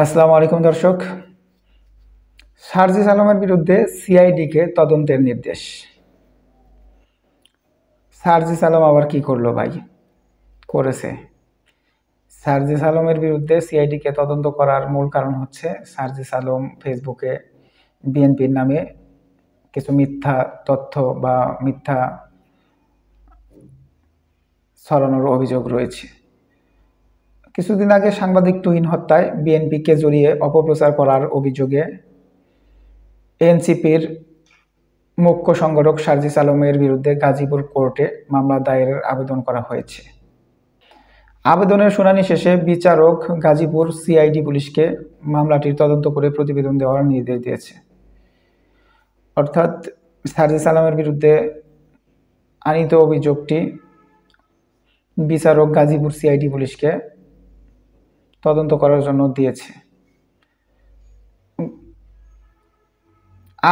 আসসালামু আলাইকুম দর্শক। সার্জিস আলমের বিরুদ্ধে সিআইডিকে তদন্তের নির্দেশ। সার্জিস আলম আবার কি করলো ভাই? করেছে। সার্জিস আলমের বিরুদ্ধে সিআইডিকে তদন্ত করার মূল কারণ হচ্ছে সার্জিস আলম ফেসবুকে বিএনপির নামে কিছু মিথ্যা তথ্য বা মিথ্যা ছড়ানোর অভিযোগ রয়েছে। কিছুদিন আগে সাংবাদিক তুহিন হত্যায় বিএনপিকে জড়িয়ে অপপ্রচার করার অভিযোগে এনসিপির মুখ্য সংগঠক সার্জিস আলমের বিরুদ্ধে গাজীপুর কোর্টে মামলা দায়েরের আবেদন করা হয়েছে। আবেদনের শুনানি শেষে বিচারক গাজীপুর সিআইডি পুলিশকে মামলাটির তদন্ত করে প্রতিবেদন দেওয়ার নির্দেশ দিয়েছে। অর্থাৎ সার্জিস আলমের বিরুদ্ধে আনিত অভিযোগটি বিচারক গাজীপুর সিআইডি পুলিশকে তদন্ত করার জন্য দিয়েছে।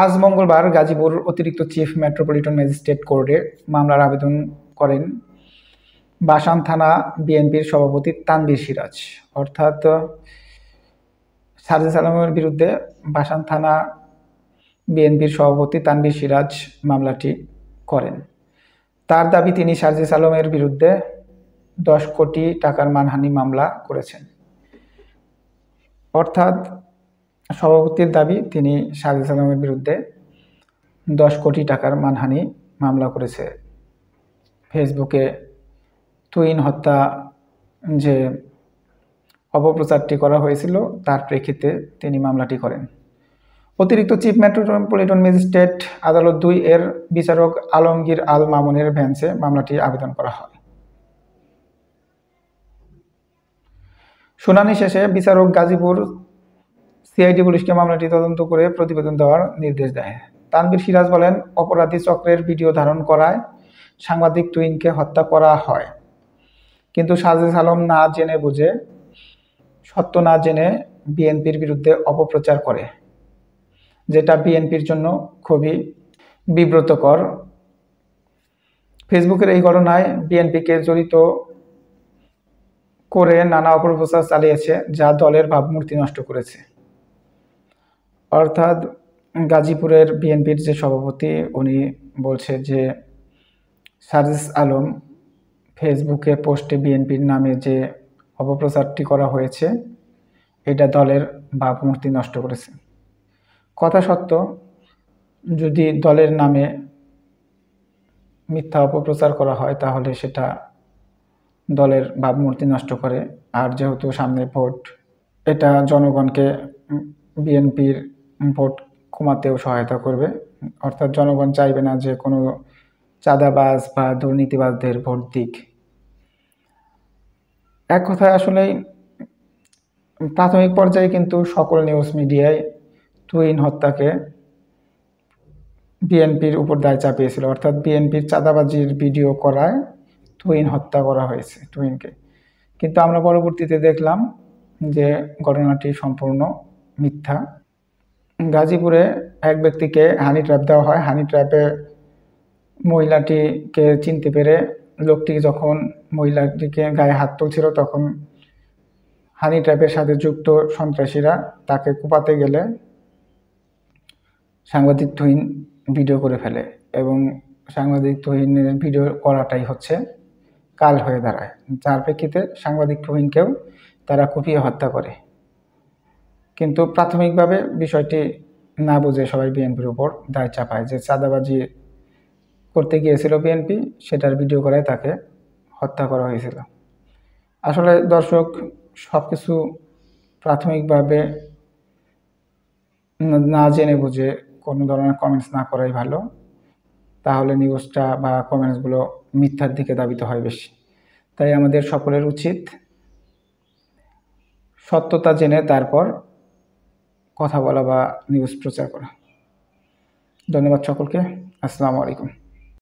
আজ মঙ্গলবার গাজীপুর অতিরিক্ত চিফ মেট্রোপলিটন ম্যাজিস্ট্রেট কোর্টে মামলার আবেদন করেন বাসান থানা বিএনপির সভাপতি তানভীর সিরাজ। অর্থাৎ সার্জিস আলমের বিরুদ্ধে বাসান থানা বিএনপির সভাপতি তানভীর সিরাজ মামলাটি করেন। তার দাবি তিনি সার্জিস আলমের বিরুদ্ধে 10 কোটি টাকার মানহানি মামলা করেছেন। অর্থাৎ সভাপতির দাবি তিনি সার্জিস আলমের বিরুদ্ধে 10 কোটি টাকার মানহানি মামলা করেছে। ফেসবুকে তুহিন হত্যা যে অপপ্রচারটি করা হয়েছিল তার প্রেক্ষিতে তিনি মামলাটি করেন। অতিরিক্ত চিফ মেট্রোপলিটন ম্যাজিস্ট্রেট আদালত 2 এর বিচারক আলমগীর আল মামুনের বেঞ্চে মামলাটি আবেদন করা হয়। শুনানি শেষে বিচারক গাজীপুর সিআইডি পুলিশকে মামলাটি তদন্ত করে প্রতিবেদন দেওয়ার নির্দেশ দেয়। তানভীর সিরাজ বলেন, অপরাধী চক্রের ভিডিও ধারণ করায় সাংবাদিক তুহিনকে হত্যা করা হয়, কিন্তু সার্জিস আলম না জেনে বুঝে সত্য না জেনে বিএনপির বিরুদ্ধে অপপ্রচার করে, যেটা বিএনপির জন্য খুবই বিব্রতকর। ফেসবুকের এই ঘটনায় বিএনপিকে জড়িত করে নানা অপপ্রচার চালিয়েছে, যা দলের ভাবমূর্তি নষ্ট করেছে। অর্থাৎ গাজীপুরের বিএনপির যে সভাপতি উনি বলছে যে সার্জিস আলম ফেসবুকে পোস্টে বিএনপির নামে যে অপপ্রচারটি করা হয়েছে এটা দলের ভাবমূর্তি নষ্ট করেছে। কথা সত্য, যদি দলের নামে মিথ্যা অপপ্রচার করা হয় তাহলে সেটা দলের ভাবমূর্তি নষ্ট করে। আর যেহেতু সামনে ভোট, এটা জনগণকে বিএনপির ভোট কমাতেও সহায়তা করবে। অর্থাৎ জনগণ চাইবে না যে কোনো চাঁদাবাজ বা দুর্নীতিবাজদের ভোট দিক। এক কথায় আসলেই প্রাথমিক পর্যায়ে কিন্তু সকল নিউজ মিডিয়ায় তুহিন হত্যাকে বিএনপির উপর দায় চাপিয়েছিল। অর্থাৎ বিএনপির চাঁদাবাজির ভিডিও করায় তুহিন হত্যা করা হয়েছে তুহিনকে। কিন্তু আমরা পরবর্তীতে দেখলাম যে ঘটনাটি সম্পূর্ণ মিথ্যা। গাজীপুরে এক ব্যক্তিকে হানি ট্র্যাপ দেওয়া হয়। হানি ট্র্যাপে মহিলাটিকে চিনতে পেরে লোকটি যখন মহিলাটিকে গায়ে হাত তুলছিল তখন হানি ট্র্যাপের সাথে যুক্ত সন্ত্রাসীরা তাকে কুপাতে গেলে সাংবাদিক তুহিন ভিডিও করে ফেলে এবং সাংবাদিক তুহিনের ভিডিও করাটাই হচ্ছে কাল হয়ে দাঁড়ায়, যার প্রেক্ষিতে সাংবাদিক তুহিনকেও তারা কুপিয়ে হত্যা করে। কিন্তু প্রাথমিকভাবে বিষয়টি না বুঝে সবাই বিএনপির উপর দায় চাপায় যে চাঁদাবাজি করতে গিয়েছিল বিএনপি, সেটার ভিডিও করায় তাকে হত্যা করা হয়েছিল। আসলে দর্শক, সব কিছু প্রাথমিকভাবে না জেনে বুঝে কোনো ধরনের কমেন্টস না করাই ভালো, তাহলে নিউজটা বা কমেন্টসগুলো মিথ্যার দিকে ধাবিত হয় বেশি। তাই আমাদের সকলের উচিত সত্যতা জেনে তারপর কথা বলা বা নিউজ প্রচার করা। ধন্যবাদ সকলকে। আসসালামু আলাইকুম।